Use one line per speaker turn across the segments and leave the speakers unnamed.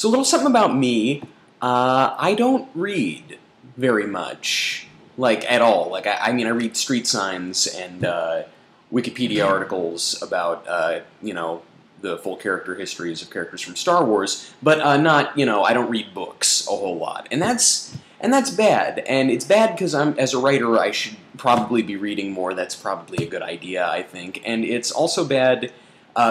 So a little something about me. I don't read very much, like at all. Like I mean, I read street signs and Wikipedia articles about the full character histories of characters from Star Wars, but not I don't read books a whole lot, and that's bad. And it's bad because I'm as a writer I should probably be reading more. That's probably a good idea, I think. And it's also bad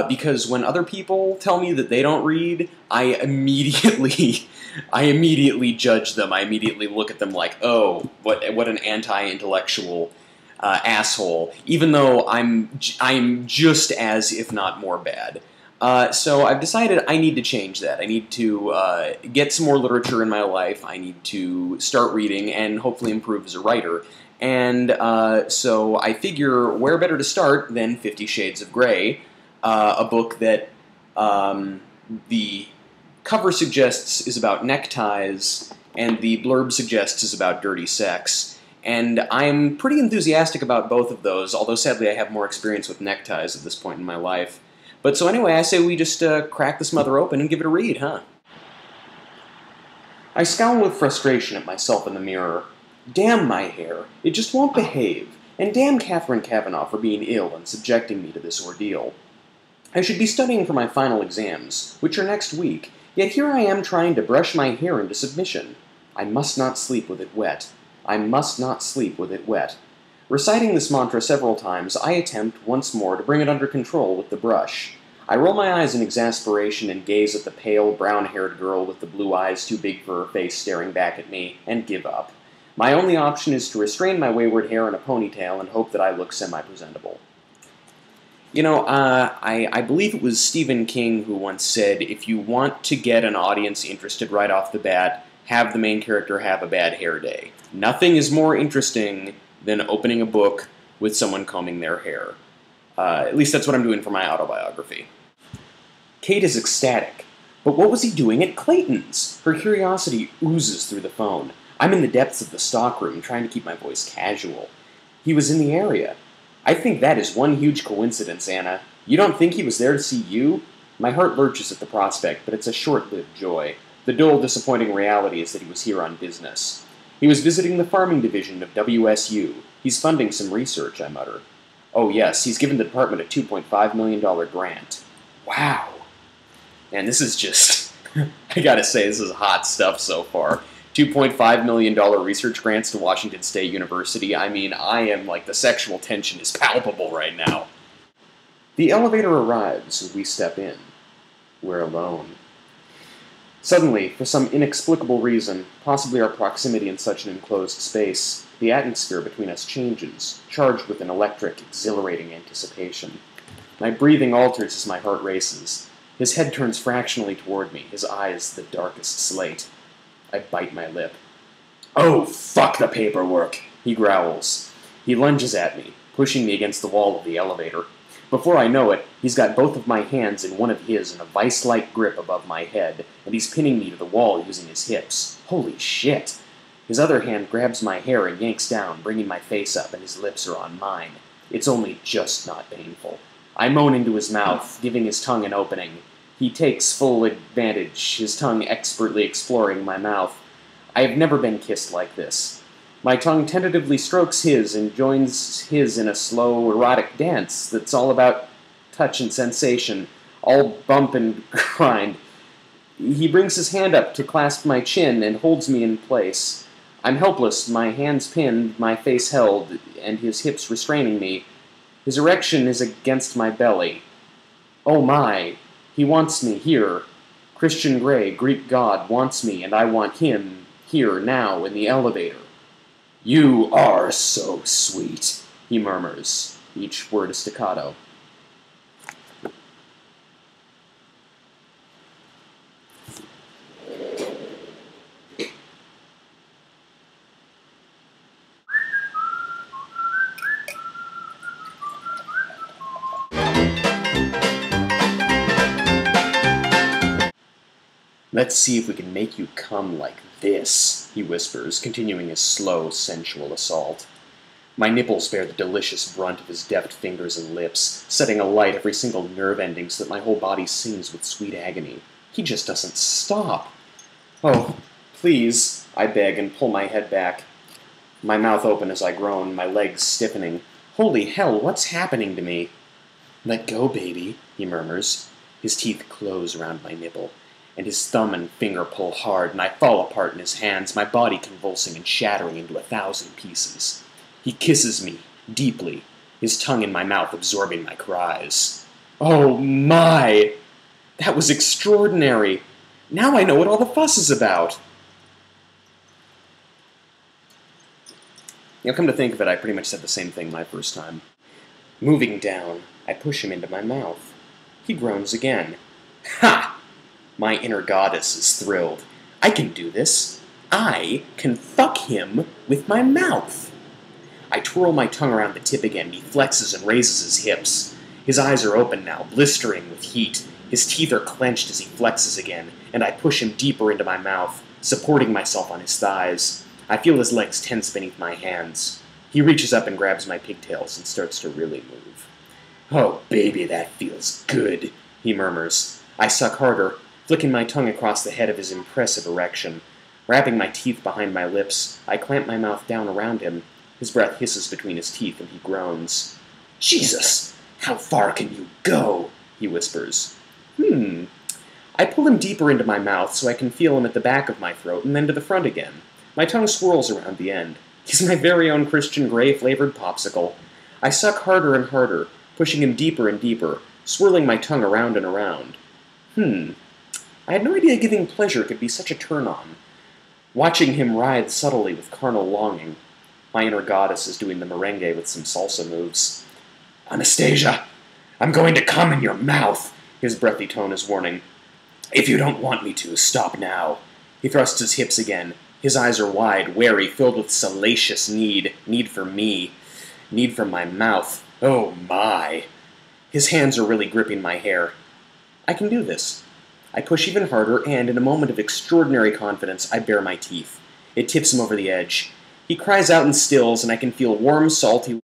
because when other people tell me that they don't read, I immediately, I immediately judge them. I immediately look at them like, oh, what an anti-intellectual asshole. Even though I'm just as, if not more bad. So I've decided I need to change that. I need to get some more literature in my life. I need to start reading and hopefully improve as a writer. And so I figure where better to start than 50 Shades of Grey, a book that the cover suggests is about neckties and the blurb suggests is about dirty sex. And I'm pretty enthusiastic about both of those, although sadly I have more experience with neckties at this point in my life. But so anyway, I say we just crack this mother open and give it a read, huh? I scowl with frustration at myself in the mirror. Damn my hair, it just won't behave. And damn Catherine Kavanagh for being ill and subjecting me to this ordeal. I should be studying for my final exams, which are next week, yet here I am trying to brush my hair into submission. I must not sleep with it wet. I must not sleep with it wet. Reciting this mantra several times, I attempt once more to bring it under control with the brush. I roll my eyes in exasperation and gaze at the pale, brown-haired girl with the blue eyes too big for her face staring back at me, and give up. My only option is to restrain my wayward hair in a ponytail and hope that I look semi-presentable. I believe it was Stephen King who once said, if you want to get an audience interested right off the bat, have the main character have a bad hair day. Nothing is more interesting than opening a book with someone combing their hair. At least that's what I'm doing for my autobiography. Kate is ecstatic. But what was he doing at Clayton's? Her curiosity oozes through the phone. I'm in the depths of the stockroom, trying to keep my voice casual. He was in the area. I think that is one huge coincidence, Anna. You don't think he was there to see you? My heart lurches at the prospect, but it's a short-lived joy. The dull, disappointing reality is that he was here on business. He was visiting the farming division of WSU. He's funding some research, I mutter. Oh yes, he's given the department a $2.5 million grant. Wow. Man, this is just... I gotta say, this is hot stuff so far. $2.5 million research grants to Washington State University. I mean, the sexual tension is palpable right now. The elevator arrives, and we step in. We're alone. Suddenly, for some inexplicable reason, possibly our proximity in such an enclosed space, the atmosphere between us changes, charged with an electric, exhilarating anticipation. My breathing alters as my heart races. His head turns fractionally toward me, his eyes the darkest slate. I bite my lip. Oh, fuck the paperwork, he growls. He lunges at me, pushing me against the wall of the elevator. Before I know it, he's got both of my hands in one of his in a vice-like grip above my head, and he's pinning me to the wall using his hips. Holy shit! His other hand grabs my hair and yanks down, bringing my face up, and his lips are on mine. It's only just not painful. I moan into his mouth, giving his tongue an opening. He takes full advantage, his tongue expertly exploring my mouth. I have never been kissed like this. My tongue tentatively strokes his and joins his in a slow, erotic dance that's all about touch and sensation, all bump and grind. He brings his hand up to clasp my chin and holds me in place. I'm helpless, my hands pinned, my face held, and his hips restraining me. His erection is against my belly. Oh my, he wants me here. Christian Grey, Greek god, wants me, and I want him, here, now, in the elevator. You are so sweet, he murmurs, each word a staccato. Let's see if we can make you come like this, he whispers, continuing his slow, sensual assault. My nipples bear the delicious brunt of his deft fingers and lips, setting alight every single nerve ending so that my whole body sings with sweet agony. He just doesn't stop. Oh, please, I beg and pull my head back. My mouth open as I groan, my legs stiffening. Holy hell, what's happening to me? Let go, baby, he murmurs. His teeth close around my nipple, and his thumb and finger pull hard, and I fall apart in his hands, my body convulsing and shattering into 1,000 pieces. He kisses me, deeply, his tongue in my mouth absorbing my cries. Oh my! That was extraordinary! Now I know what all the fuss is about! Come to think of it, I pretty much said the same thing my first time. Moving down, I push him into my mouth. He groans again. Ha! My inner goddess is thrilled. I can do this. I can fuck him with my mouth. I twirl my tongue around the tip again. He flexes and raises his hips. His eyes are open now, blistering with heat. His teeth are clenched as he flexes again, and I push him deeper into my mouth, supporting myself on his thighs. I feel his legs tense beneath my hands. He reaches up and grabs my pigtails and starts to really move. Oh, baby, that feels good, he murmurs. I suck harder, flicking my tongue across the head of his impressive erection. Wrapping my teeth behind my lips, I clamp my mouth down around him. His breath hisses between his teeth, and he groans. Jesus! How far can you go? He whispers. I pull him deeper into my mouth so I can feel him at the back of my throat and then to the front again. My tongue swirls around the end. He's my very own Christian Grey-flavored popsicle. I suck harder and harder, pushing him deeper and deeper, swirling my tongue around and around. I had no idea giving pleasure could be such a turn-on. Watching him writhe subtly with carnal longing. My inner goddess is doing the merengue with some salsa moves. Anastasia, I'm going to come in your mouth, his breathy tone is warning. If you don't want me to, stop now. He thrusts his hips again. His eyes are wide, wary, filled with salacious need. Need for me. Need for my mouth. Oh my. His hands are really gripping my hair. I can do this. I push even harder, and in a moment of extraordinary confidence, I bare my teeth. It tips him over the edge. He cries out and stills, and I can feel warm, salty